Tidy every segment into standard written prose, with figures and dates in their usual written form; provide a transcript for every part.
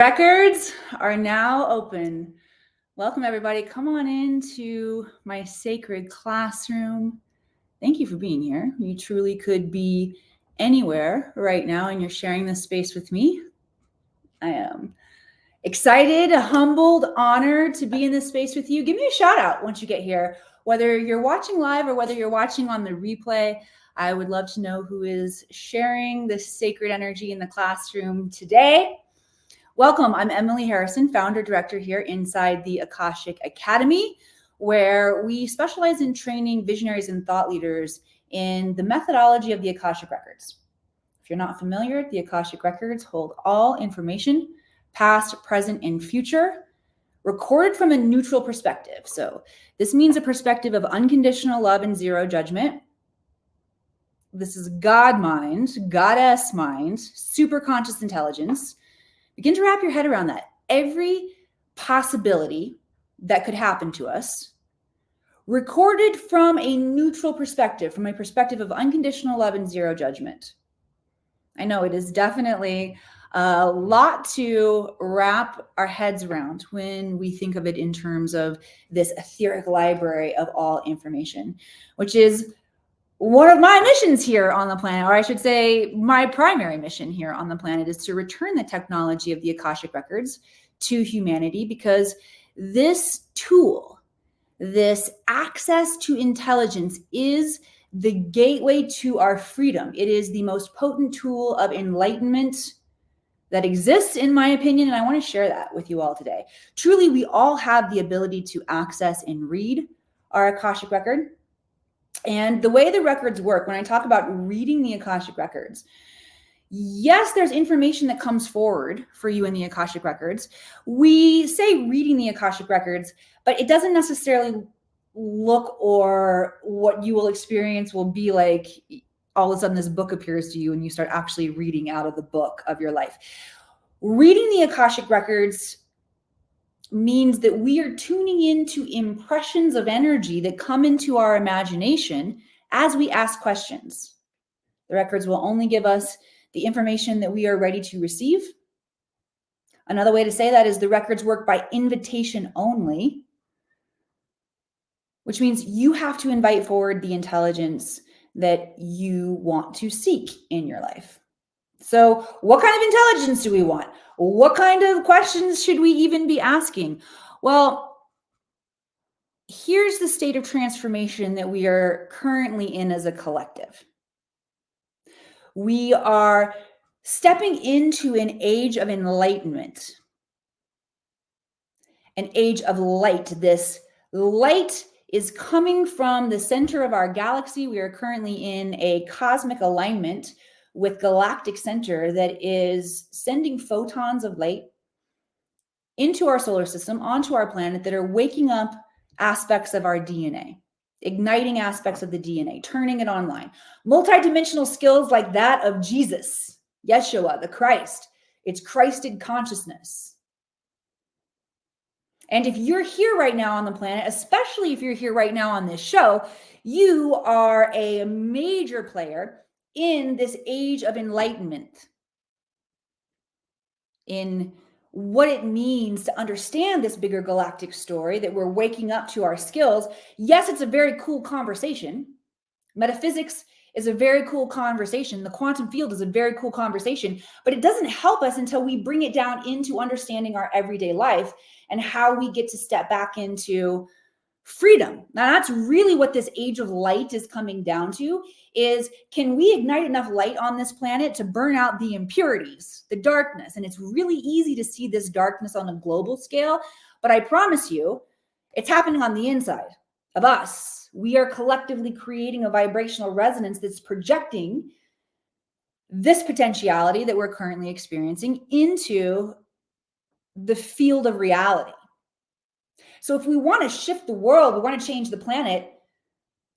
Records are now open. Welcome, everybody. Come on into my sacred classroom. Thank you for being here. You truly could be anywhere right now, and you're sharing this space with me. I am excited, humbled, honored to be in this space with you. Give me a shout out once you get here, whether you're watching live or whether you're watching on the replay. I would love to know who is sharing this sacred energy in the classroom today. Welcome, I'm Emily Harrison, founder director here inside the Akashic Academy, where we specialize in training visionaries and thought leaders in the methodology of the Akashic Records. If you're not familiar, the Akashic Records hold all information, past, present, and future, recorded from a neutral perspective. So this means a perspective of unconditional love and zero judgment. This is God mind, goddess mind, super conscious intelligence. Begin to wrap your head around that. Every possibility that could happen to us, recorded from a neutral perspective, from a perspective of unconditional love and zero judgment. I know it is definitely a lot to wrap our heads around when we think of it in terms of this etheric library of all information, which is one of my missions here on the planet, or I should say my primary mission here on the planet, is to return the technology of the Akashic Records to humanity, because this tool, this access to intelligence, is the gateway to our freedom. It is the most potent tool of enlightenment that exists, in my opinion, and I want to share that with you all today. Truly, we all have the ability to access and read our Akashic Record. And the way the records work, when I talk about reading the Akashic Records, yes, there's information that comes forward for you in the Akashic Records. We say reading the Akashic Records, but it doesn't necessarily look, or what you will experience will be like all of a sudden this book appears to you and you start actually reading out of the book of your life. Reading the Akashic Records means that we are tuning into impressions of energy that come into our imagination as we ask questions. The records will only give us the information that we are ready to receive. Another way to say that is the records work by invitation only, which means you have to invite forward the intelligence that you want to seek in your life. So what kind of intelligence do we want? What kind of questions should we even be asking? Well, here's the state of transformation that we are currently in as a collective. We are stepping into an age of enlightenment, an age of light. This light is coming from the center of our galaxy. We are currently in a cosmic alignment with galactic center that is sending photons of light into our solar system, onto our planet, that are waking up aspects of our DNA, igniting aspects of the DNA, turning it online. Multidimensional skills like that of Jesus, Yeshua, the Christ. It's Christed consciousness. And if you're here right now on the planet, especially if you're here right now on this show, you are a major player in this age of enlightenment, in what it means to understand this bigger galactic story, that we're waking up to our skills. Yes, it's a very cool conversation. Metaphysics is a very cool conversation. The quantum field is a very cool conversation, but it doesn't help us until we bring it down into understanding our everyday life and how we get to step back into freedom. Now, that's really what this age of light is coming down to, is can we ignite enough light on this planet to burn out the impurities, the darkness? And it's really easy to see this darkness on a global scale, but I promise you, it's happening on the inside of us. We are collectively creating a vibrational resonance that's projecting this potentiality that we're currently experiencing into the field of reality. So if we want to shift the world, we want to change the planet,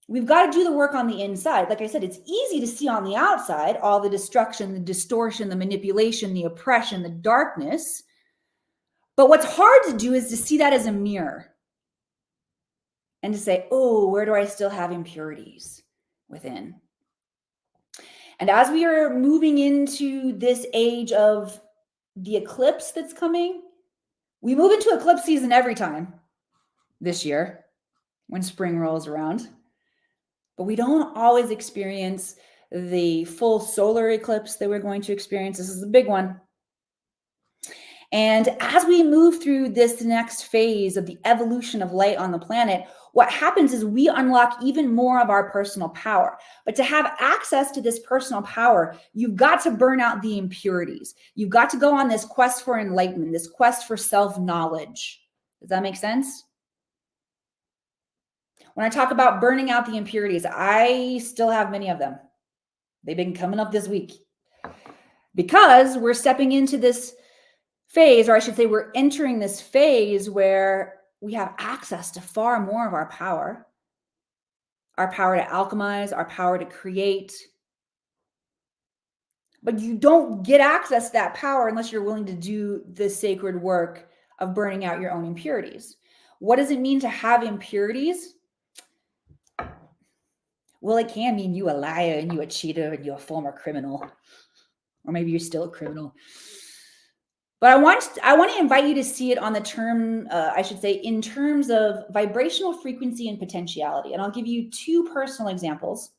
we've got to do the work on the inside. Like I said, it's easy to see on the outside all the destruction, the distortion, the manipulation, the oppression, the darkness. But what's hard to do is to see that as a mirror and to say, oh, where do I still have impurities within? And as we are moving into this age of the eclipse that's coming, we move into eclipse season every time this year when spring rolls around, but we don't always experience the full solar eclipse that we're going to experience. This is a big one. And as we move through this next phase of the evolution of light on the planet, what happens is we unlock even more of our personal power. But to have access to this personal power, you've got to burn out the impurities. You've got to go on this quest for enlightenment, this quest for self-knowledge. Does that make sense? When I talk about burning out the impurities, I still have many of them. They've been coming up this week because we're stepping into this phase, or I should say we're entering this phase where we have access to far more of our power to alchemize, our power to create. But you don't get access to that power unless you're willing to do the sacred work of burning out your own impurities. What does it mean to have impurities? Well, it can mean you a liar and you a cheater and you're a former criminal, or maybe you're still a criminal. But I want to invite you to see it on the term, I should say, in terms of vibrational frequency and potentiality. And I'll give you two personal examples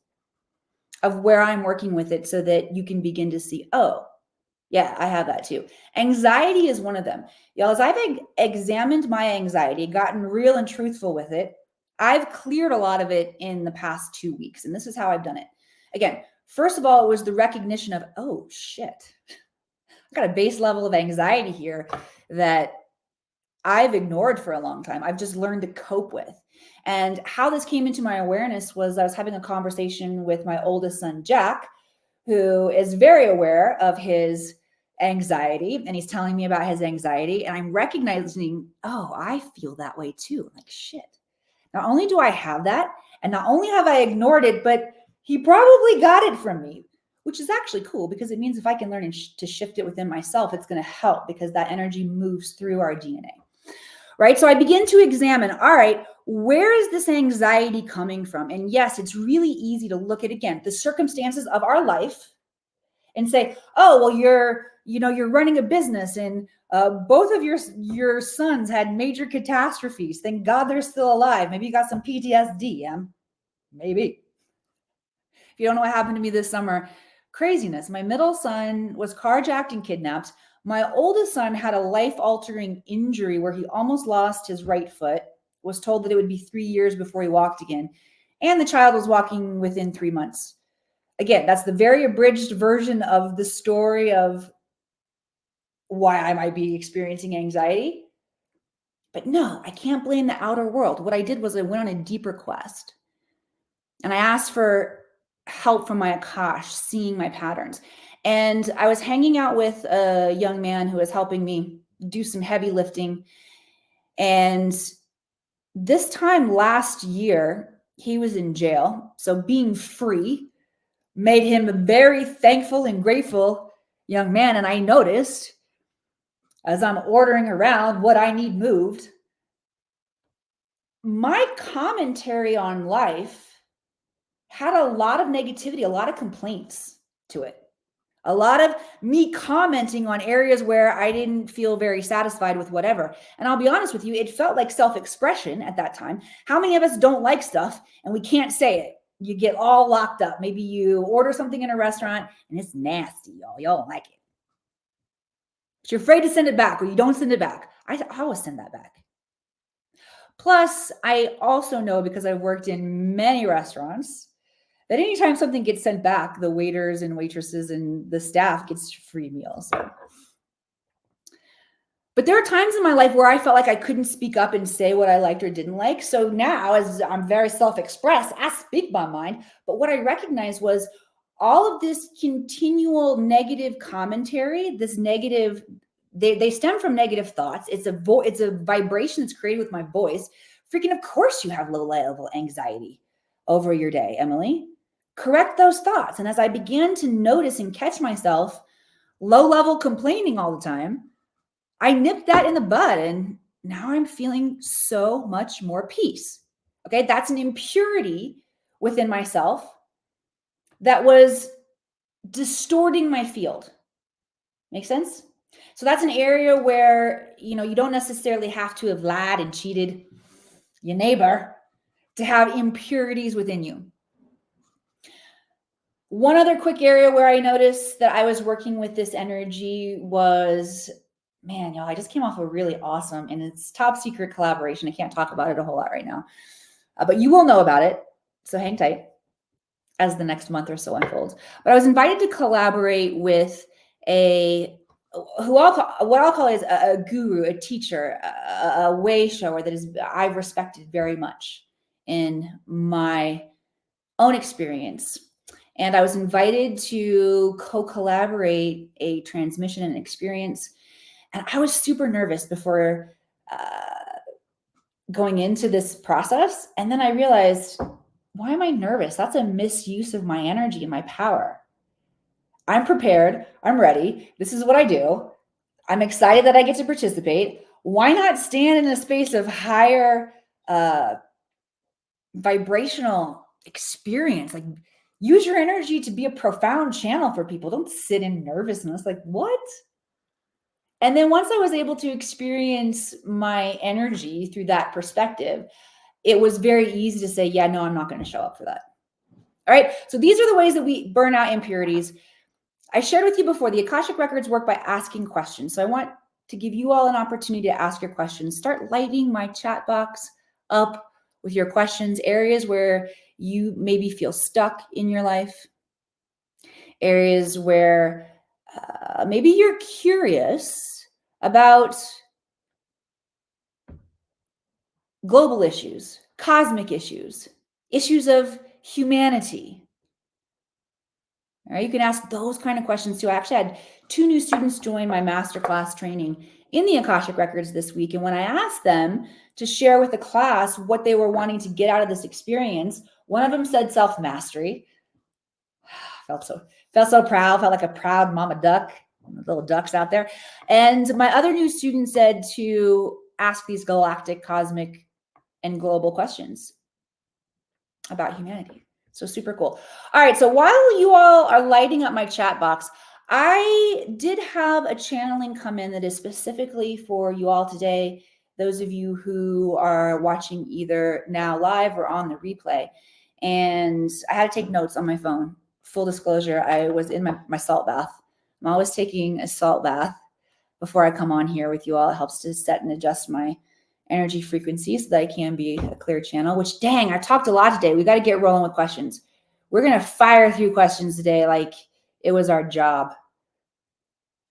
of where I'm working with it so that you can begin to see, oh, yeah, I have that too. Anxiety is one of them. Y'all, as I've examined my anxiety, gotten real and truthful with it, I've cleared a lot of it in the past 2 weeks. And this is how I've done it. Again, first of all, it was the recognition of, oh, shit. I've got a base level of anxiety here that I've ignored for a long time. I've just learned to cope with. And how this came into my awareness was I was having a conversation with my oldest son, Jack, who is very aware of his anxiety. And he's telling me about his anxiety. And I'm recognizing, oh, I feel that way too. Like, shit. Not only do I have that, and not only have I ignored it, but he probably got it from me, which is actually cool because it means if I can learn to shift it within myself, it's going to help because that energy moves through our DNA, right? So I begin to examine, all right, where is this anxiety coming from? And yes, it's really easy to look at, again, the circumstances of our life and say, oh, well, you're running a business and both of your sons had major catastrophes. Thank God they're still alive. Maybe you got some PTSD, yeah? Maybe. If you don't know what happened to me this summer, craziness. My middle son was carjacked and kidnapped. My oldest son had a life-altering injury where he almost lost his right foot, was told that it would be 3 years before he walked again. And the child was walking within 3 months. Again, that's the very abridged version of the story of why I might be experiencing anxiety. But no, I can't blame the outer world. What I did was I went on a deeper quest. And I asked for help from my Akash, seeing my patterns. And I was hanging out with a young man who was helping me do some heavy lifting. And this time last year, he was in jail. So being free made him a very thankful and grateful young man. And I noticed as I'm ordering around what I need moved, my commentary on life had a lot of negativity, a lot of complaints to it. A lot of me commenting on areas where I didn't feel very satisfied with whatever. And I'll be honest with you, it felt like self-expression at that time. How many of us don't like stuff and we can't say it? You get all locked up. Maybe you order something in a restaurant and it's nasty, y'all. Y'all don't like it. But you're afraid to send it back or you don't send it back. I always send that back. Plus, I also know because I've worked in many restaurants that anytime something gets sent back, the waiters and waitresses and the staff gets free meals. But there are times in my life where I felt like I couldn't speak up and say what I liked or didn't like. So now, as I'm very self-expressed, I speak my mind. But what I recognized was all of this continual negative commentary, this negative, they stem from negative thoughts. It's a vibration that's created with my voice. Freaking, of course you have low-level anxiety over your day, Emily. Correct those thoughts. And as I began to notice and catch myself low-level complaining all the time, I nipped that in the bud. And now I'm feeling so much more peace. Okay, that's an impurity within myself that was distorting my field. Make sense? So that's an area where, you don't necessarily have to have lied and cheated your neighbor to have impurities within you. One other quick area where I noticed that I was working with this energy was, man, y'all, I just came off a really awesome, and it's top secret collaboration. I can't talk about it a whole lot right now, but you will know about it. So hang tight as the next month or so unfolds. But I was invited to collaborate with what I'll call is a guru, a teacher, a way shower that I've respected very much in my own experience. And I was invited to co-collaborate a transmission and experience. And I was super nervous before going into this process. And then I realized, why am I nervous? That's a misuse of my energy and my power. I'm prepared. I'm ready. This is what I do. I'm excited that I get to participate. Why not stand in a space of higher vibrational experience? Like, use your energy to be a profound channel for people. Don't sit in nervousness. Like, what? And then once I was able to experience my energy through that perspective, it was very easy to say, yeah, no, I'm not going to show up for that. All right. So these are the ways that we burn out impurities. I shared with you before, the Akashic Records work by asking questions. So I want to give you all an opportunity to ask your questions. Start lighting my chat box up with your questions, areas where you maybe feel stuck in your life, areas where maybe you're curious about global issues, cosmic issues, issues of humanity. All right, you can ask those kind of questions too. I actually had 2 new students join my masterclass training in the Akashic Records this week. And when I asked them to share with the class what they were wanting to get out of this experience, one of them said self-mastery. Felt so proud, felt like a proud mama duck, little ducks out there. And my other new student said to ask these galactic, cosmic, and global questions about humanity. So super cool. All right. So while you all are lighting up my chat box, I did have a channeling come in that is specifically for you all today. Those of you who are watching either now live or on the replay. And I had to take notes on my phone. Full disclosure, I was in my salt bath. I'm always taking a salt bath before I come on here with you all. It helps to set and adjust my energy frequency so that I can be a clear channel, which, dang, I talked a lot today. We got to get rolling with questions. We're going to fire through questions today like it was our job.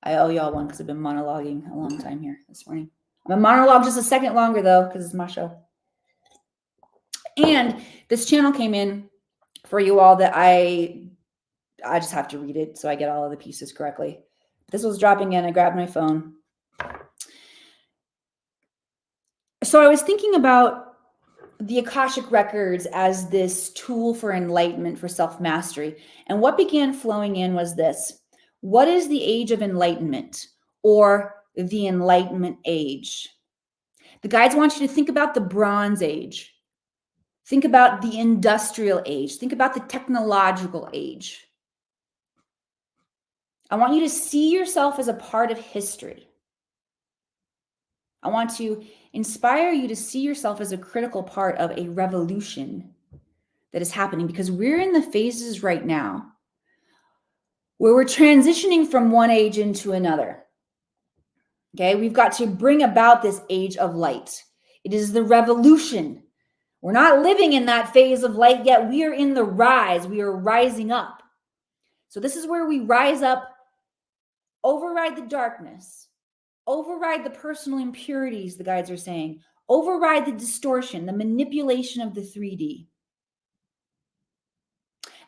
I owe y'all one because I've been monologuing a long time here this morning. I'm going to monologue just a second longer, though, because it's my show. And this channel came in for you all that I just have to read it so I get all of the pieces correctly. This was dropping in. I grabbed my phone. So I was thinking about the Akashic Records as this tool for enlightenment, for self-mastery. And what began flowing in was this. What is the Age of Enlightenment, or the Enlightenment Age? The guides want you to think about the Bronze Age. Think about the Industrial Age. Think about the Technological Age. I want you to see yourself as a part of history. I want to inspire you to see yourself as a critical part of a revolution that is happening, because we're in the phases right now where we're transitioning from one age into another. Okay, we've got to bring about this age of light. It is the revolution. We're not living in that phase of light yet. We are in the rise. We are rising up. So this is where we rise up, override the darkness, override the personal impurities, the guides are saying, override the distortion, the manipulation of the 3D.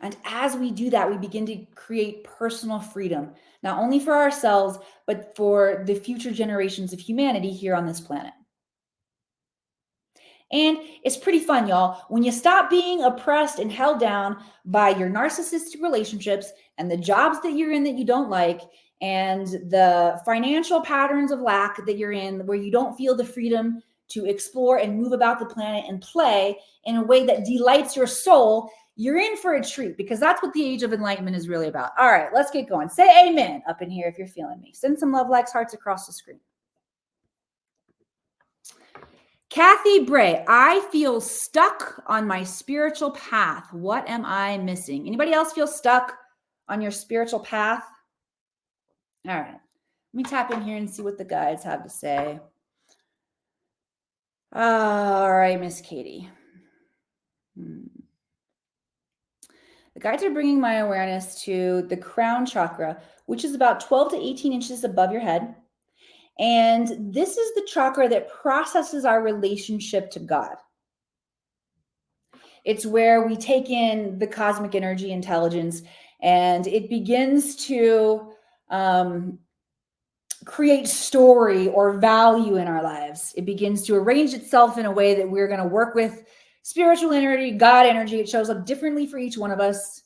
And as we do that, we begin to create personal freedom, not only for ourselves, but for the future generations of humanity here on this planet. And it's pretty fun, y'all. When you stop being oppressed and held down by your narcissistic relationships and the jobs that you're in that you don't like, and the financial patterns of lack that you're in, where you don't feel the freedom to explore and move about the planet and play in a way that delights your soul, you're in for a treat, because that's what the Age of Enlightenment is really about. All right, let's get going. Say amen up in here if you're feeling me. Send some love, likes, hearts across the screen. Kathy Bray, I feel stuck on my spiritual path. What am I missing? Anybody else feel stuck on your spiritual path? All right, let me tap in here and see what the guides have to say. All right, Miss Katie. The guides are bringing my awareness to the crown chakra, which is about 12 to 18 inches above your head. And this is the chakra that processes our relationship to God. It's where we take in the cosmic energy intelligence, and it begins to create story or value in our lives. It begins to arrange itself in a way that we're going to work with spiritual energy, God energy. It shows up differently for each one of us.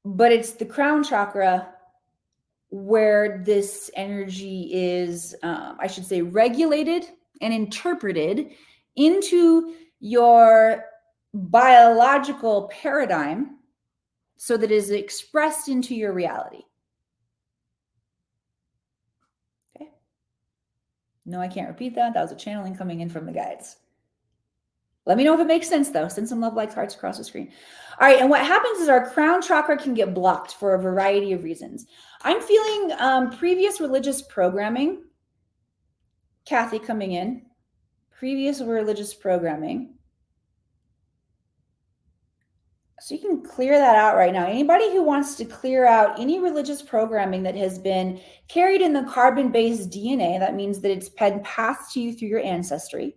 But it's the crown chakra where this energy is, I should say, regulated and interpreted into your biological paradigm so that it is expressed into your reality. Okay. No, I can't repeat that. That was a channeling coming in from the guides. Let me know if it makes sense, though. Send some love, likes, hearts across the screen. All right, and what happens is our crown chakra can get blocked for a variety of reasons. I'm feeling previous religious programming. Kathy coming in. Previous religious programming. So you can clear that out right now. Anybody who wants to clear out any religious programming that has been carried in the carbon-based DNA, that means that it's been passed to you through your ancestry,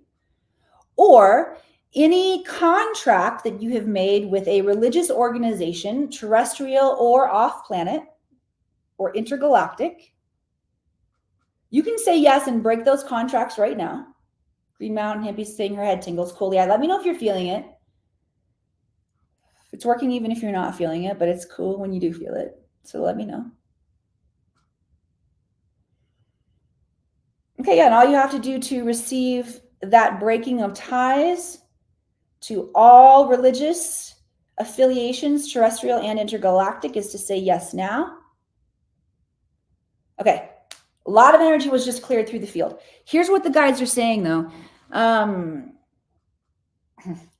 or any contract that you have made with a religious organization, terrestrial or off-planet or intergalactic, you can say yes and break those contracts right now. Green Mountain Hippie saying her head tingles. Cool. Yeah, let me know if you're feeling it. It's working even if you're not feeling it, but it's cool when you do feel it. So let me know. Okay, yeah, and all you have to do to receive that breaking of ties to all religious affiliations, terrestrial and intergalactic, is to say yes now. Okay, a lot of energy was just cleared through the field. Here's what the guides are saying, though.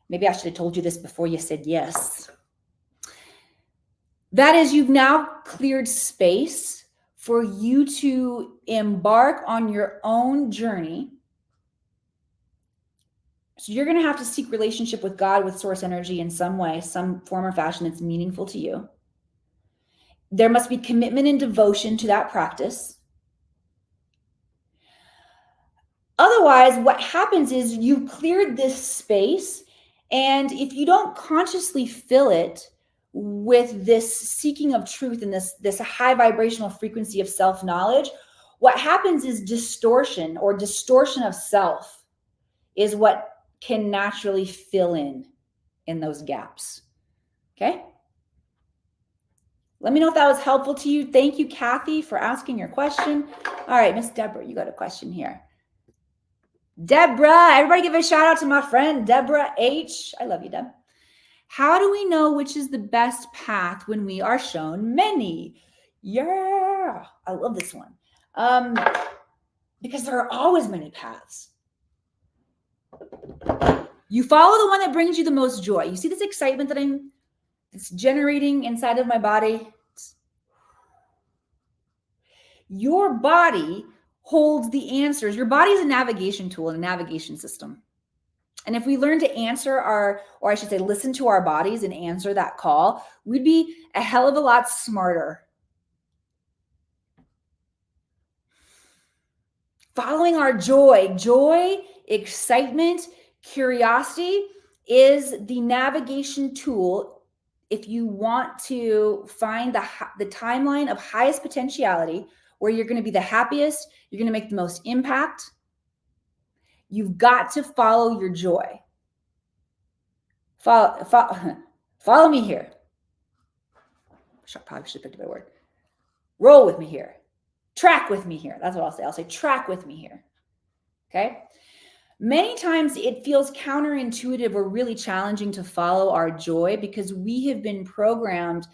Maybe I should have told you this before you said yes. That is, you've now cleared space for you to embark on your own journey. So you're going to have to seek relationship with God, with source energy in some way, some form or fashion that's meaningful to you. There must be commitment and devotion to that practice. Otherwise, what happens is you've cleared this space, and if you don't consciously fill it with this seeking of truth and this high vibrational frequency of self-knowledge, what happens is distortion of self is what can naturally fill in those gaps. Okay? Let me know if that was helpful to you. Thank you, Kathy, for asking your question. All right, Miss Deborah, you got a question here. Deborah, everybody give a shout out to my friend, Deborah H. I love you, Deb. How do we know which is the best path when we are shown many? Yeah, I love this one. Because there are always many paths. You follow the one that brings you the most joy. You see this excitement that it's generating inside of my body? Your body holds the answers. Your body is a navigation tool and a navigation system. And if we learn to answer or I should say, listen to our bodies and answer that call, we'd be a hell of a lot smarter. Following our joy, excitement, curiosity is the navigation tool if you want to find the timeline of highest potentiality where you're going to be the happiest, you're going to make the most impact. You've got to follow your joy. Follow me here. Probably should have picked a better word. Roll with me here. Track with me here. That's what I'll say. I'll say track with me here. Okay? Many times it feels counterintuitive or really challenging to follow our joy because we have been programmed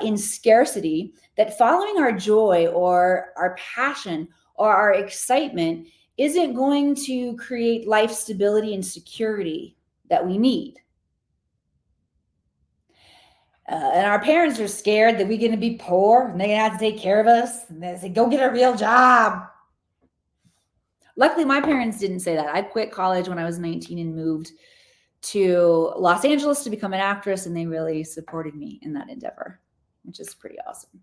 in scarcity that following our joy or our passion or our excitement isn't going to create life stability and security that we need. And our parents are scared that we're going to be poor and they're going to have to take care of us. And they say, go get a real job. Luckily, my parents didn't say that. I quit college when I was 19 and moved to Los Angeles to become an actress, and they really supported me in that endeavor, which is pretty awesome.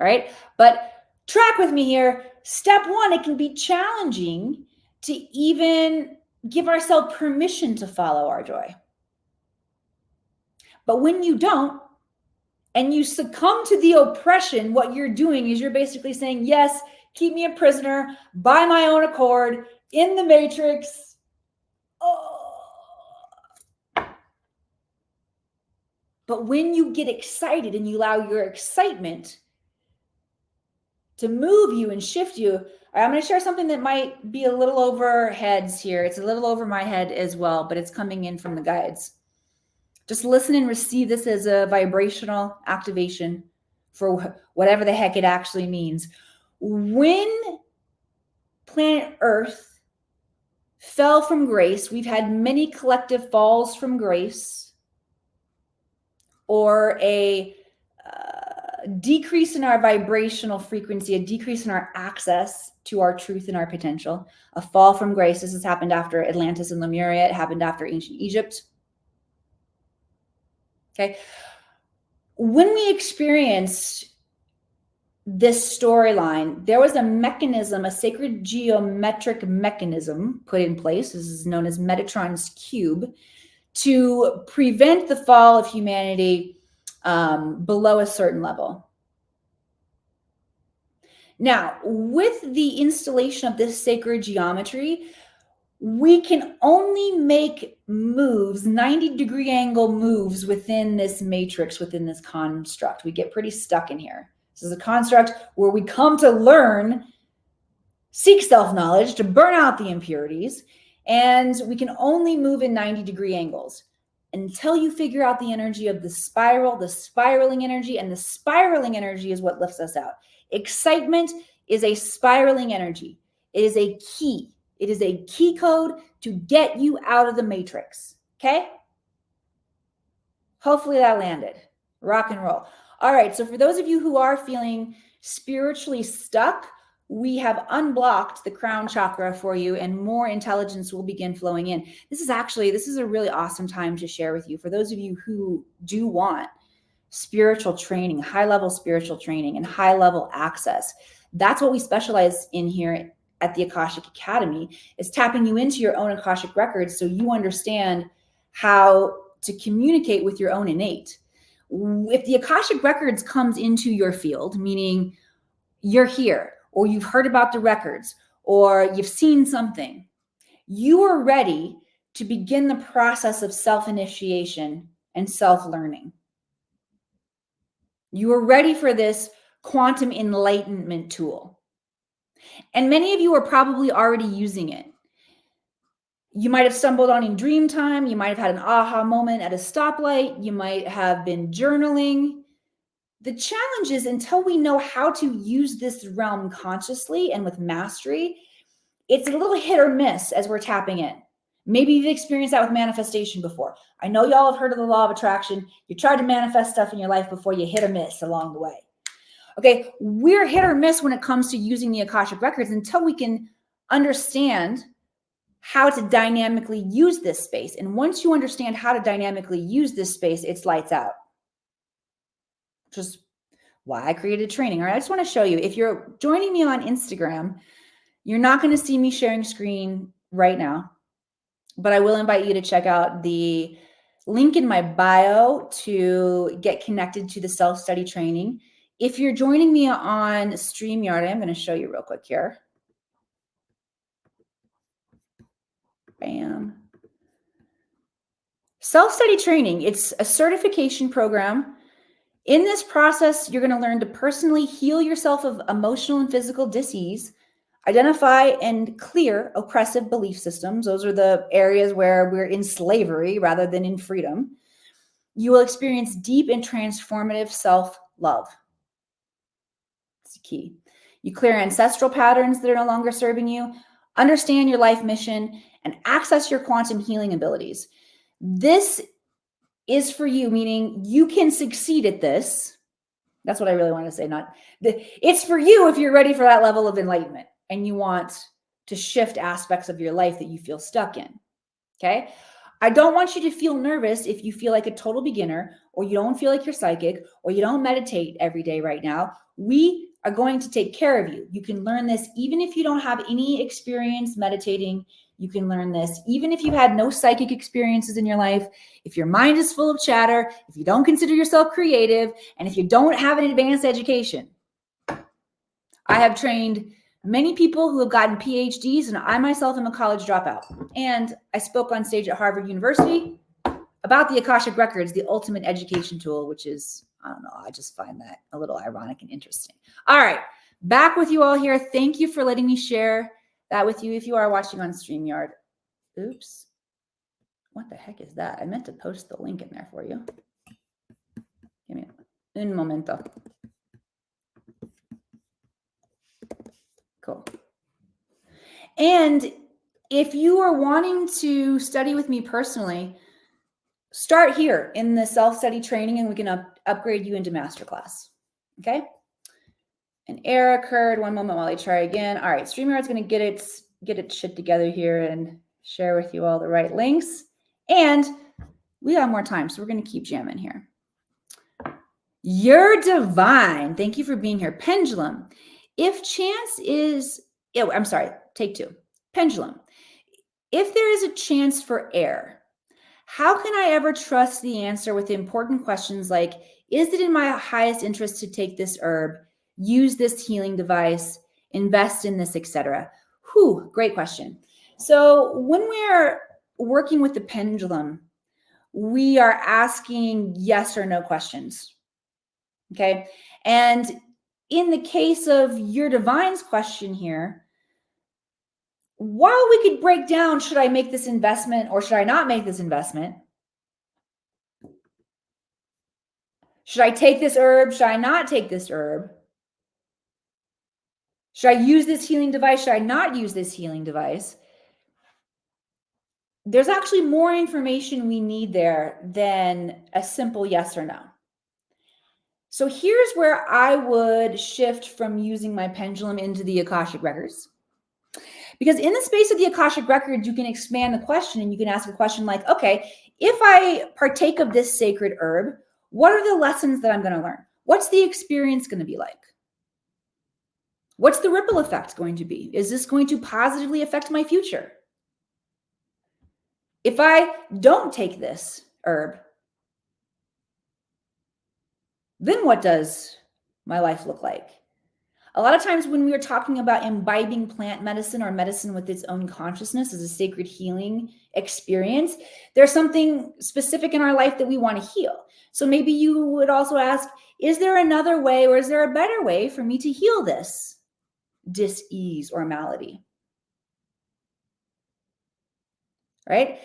All right, but track with me here. Step one, it can be challenging to even give ourselves permission to follow our joy. But when you don't, and you succumb to the oppression, what you're doing is you're basically saying, yes, keep me a prisoner by my own accord in the matrix. Oh. But when you get excited and you allow your excitement to move you and shift you, all right, I'm going to share something that might be a little over heads here. It's a little over my head as well, but it's coming in from the guides. Just listen and receive this as a vibrational activation for whatever the heck it actually means. When planet Earth fell from grace, we've had many collective falls from grace, or a decrease in our vibrational frequency, a decrease in our access to our truth and our potential, a fall from grace. This has happened after Atlantis and Lemuria. It happened after ancient Egypt. Okay. When we experienced this storyline, there was a mechanism, a sacred geometric mechanism put in place. This is known as Metatron's cube, to prevent the fall of humanity below a certain level. Now, with the installation of this sacred geometry, we can only make moves, 90-degree angle moves within this matrix, within this construct. We get pretty stuck in here. This is a construct where we come to learn, seek self-knowledge, to burn out the impurities, and we can only move in 90-degree angles until you figure out the energy of the spiral, the spiraling energy, and the spiraling energy is what lifts us out. Excitement is a spiraling energy. It is a key. It is a key code to get you out of the matrix, okay? Hopefully that landed. Rock and roll. All right, so for those of you who are feeling spiritually stuck, we have unblocked the crown chakra for you, and more intelligence will begin flowing in. This is a really awesome time to share with you. For those of you who do want spiritual training, high-level spiritual training, and high-level access, that's what we specialize in here at the Akashic Academy, is tapping you into your own Akashic records so you understand how to communicate with your own innate. If the Akashic records comes into your field, meaning you're here, or you've heard about the records, or you've seen something, you are ready to begin the process of self-initiation and self-learning. You are ready for this quantum enlightenment tool. And many of you are probably already using it. You might have stumbled on in dream time. You might have had an aha moment at a stoplight. You might have been journaling. The challenge is, until we know how to use this realm consciously and with mastery, it's a little hit or miss as we're tapping in. Maybe you've experienced that with manifestation before. I know y'all have heard of the law of attraction. You tried to manifest stuff in your life before, you hit or miss along the way. Okay, we're hit or miss when it comes to using the Akashic records until we can understand how to dynamically use this space. And once you understand how to dynamically use this space, it's lights out. Which is why I created training. All right, I just want to show you. If you're joining me on Instagram, you're not going to see me sharing screen right now, but I will invite you to check out the link in my bio to get connected to the self-study training. If you're joining me on StreamYard, I'm going to show you real quick here. Bam. Self-study training, it's a certification program. In this process, you're going to learn to personally heal yourself of emotional and physical dis-ease, Identify and clear oppressive belief systems. Those are the areas where we're in slavery rather than in freedom. You will experience deep and transformative self-love. It's key. You clear ancestral patterns that are no longer serving you, understand your life mission, and access your quantum healing abilities. This is for you, meaning you can succeed at this. That's what I really want to say. It's for you if you're ready for that level of enlightenment and you want to shift aspects of your life that you feel stuck in. Okay. I don't want you to feel nervous if you feel like a total beginner, or you don't feel like you're psychic, or you don't meditate every day right now. We are going to take care of you. You can learn this even if you don't have any experience meditating. You can learn this even if you've had no psychic experiences in your life. If your mind is full of chatter, if you don't consider yourself creative, and if you don't have an advanced education. I have trained many people who have gotten PhDs, and I myself am a college dropout. And I spoke on stage at Harvard University about the Akashic Records, the ultimate education tool, which is, I don't know, I just find that a little ironic and interesting. All right, back with you all here. Thank you for letting me share that with you if you are watching on StreamYard. Oops. What the heck is that? I meant to post the link in there for you. Give me un momento. Cool. And if you are wanting to study with me personally, start here in the self-study training and we can upgrade you into masterclass. Okay. An error occurred. One moment while I try again. All right. StreamYard's going to get its shit together here and share with you all the right links. And we got more time, so we're going to keep jamming here. You're divine. Thank you for being here. Pendulum. If chance is, I'm sorry, take two. Pendulum. If there is a chance for error, how can I ever trust the answer with important questions like, is it in my highest interest to take this herb, use this healing device, invest in this, etc.? Whew, great question. So when we're working with the pendulum, we are asking yes or no questions. Okay. And in the case of your divine's question here, while we could break down, should I make this investment or should I not make this investment? Should I take this herb? Should I not take this herb? Should I use this healing device? Should I not use this healing device? There's actually more information we need there than a simple yes or no. So here's where I would shift from using my pendulum into the Akashic Records. Because in the space of the Akashic Records, you can expand the question and you can ask a question like, okay, if I partake of this sacred herb, what are the lessons that I'm going to learn? What's the experience going to be like? What's the ripple effect going to be? Is this going to positively affect my future? If I don't take this herb, then what does my life look like? A lot of times when we are talking about imbibing plant medicine or medicine with its own consciousness as a sacred healing experience, there's something specific in our life that we want to heal. So maybe you would also ask, is there another way or is there a better way for me to heal this dis-ease or malady? Right?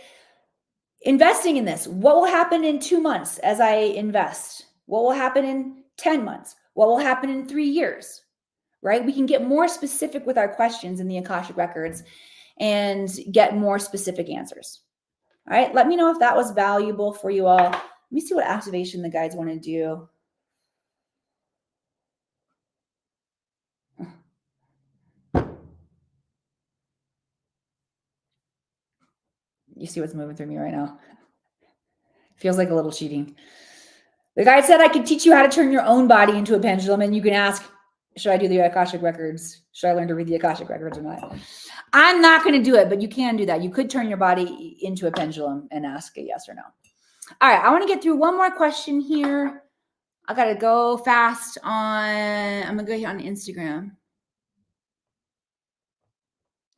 Investing in this, what will happen in 2 months as I invest? What will happen in 10 months? What will happen in 3 years? Right? We can get more specific with our questions in the Akashic Records and get more specific answers. All right. Let me know if that was valuable for you all. Let me see what activation the guides want to do. You see what's moving through me right now? Feels like a little cheating. The guide said I could teach you how to turn your own body into a pendulum, and you can ask, should I do the Akashic Records? Should I learn to read the Akashic Records or not? I'm not going to do it, but you can do that. You could turn your body into a pendulum and ask a yes or no. All right. I want to get through one more question here. I got to go fast I'm going to go here on Instagram.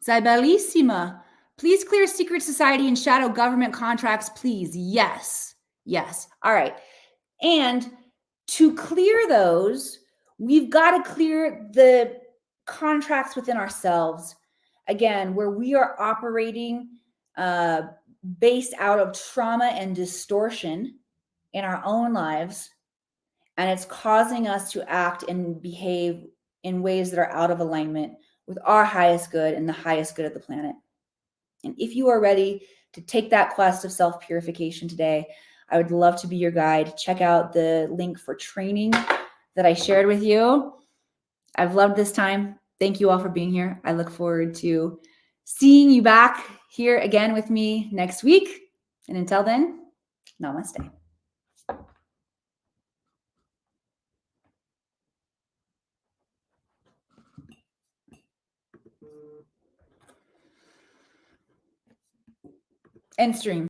Zybellissima. Please clear secret society and shadow government contracts, please. Yes. Yes. All right. And to clear those, we've got to clear the contracts within ourselves, again, where we are operating based out of trauma and distortion in our own lives, and it's causing us to act and behave in ways that are out of alignment with our highest good and the highest good of the planet. And if you are ready to take that quest of self-purification today, I would love to be your guide. Check out the link for training that I shared with you. I've loved this time. Thank you all for being here. I look forward to seeing you back here again with me next week. And until then, namaste. End stream.